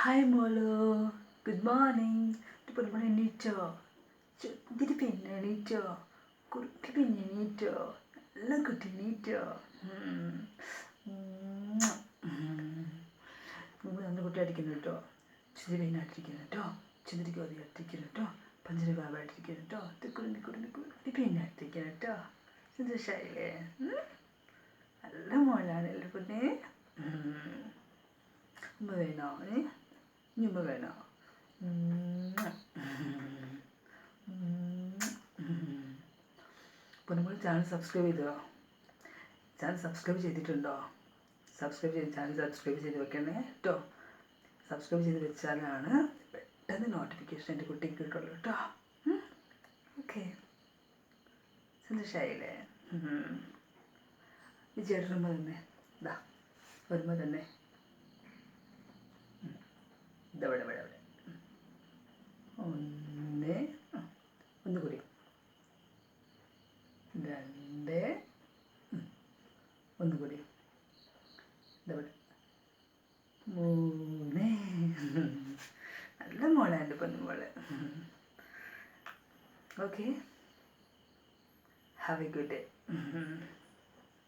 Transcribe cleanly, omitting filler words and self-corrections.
Hi മോളു, good morning. പൊന്നുമോളെ എണീറ്റോ? ചുന്തിരി പിന്നെ എണീറ്റോ? കുറുക്കി പിന്നെ എണീറ്റോ? നല്ല കുട്ടി എണീറ്റോ? നമ്മൾ നല്ല കുട്ടി അടിക്കുന്നു കേട്ടോ. ചുന്തിരി പിന്നെ അടിക്കുന്നു കേട്ടോ. ചുന്തിരിക്ക് ഒതി അടിക്കുന്നു കേട്ടോ. പഞ്ചരി ബാബ അടിക്കുന്നു കേട്ടോ. കുറുക്കി പിന്നെ അടിക്കുന്നു കേട്ടോ. സന്തോഷമായില്ലേ? നല്ല മോളാണല്ലോ പൊന്നെ. ഉമ്മ വേണോ? ഉമ്മ വേണോ? പൊന്നുമോൾ ചാനൽ സബ്സ്ക്രൈബ് ചെയ്തോ? ചാനൽ സബ്സ്ക്രൈബ് ചെയ്തിട്ടുണ്ടോ? ചാനൽ സബ്സ്ക്രൈബ് ചെയ്ത് വെക്കണേ കേട്ടോ. സബ്സ്ക്രൈബ് ചെയ്ത് വെച്ചാലാണ് പെട്ടെന്ന് നോട്ടിഫിക്കേഷൻ എൻ്റെ കുട്ടിക്ക് കിട്ടുള്ളൂ കേട്ടോ. ഓക്കെ, സന്തോഷമായില്ലേ? ഈ ചേട്ടൻ വരുമ്പോൾ തന്നെ ഇതാ വരുമ്പോൾ തന്നെ ഇതവിടെ ഇവിടെ ഇവിടെ ഒന്നുകൂടി 2 ഒന്നുകൂടി ഇതവിടെ 3. നല്ല മോളാണ് എൻ്റെ പൊന്നുമോള്. Okay, have a good day.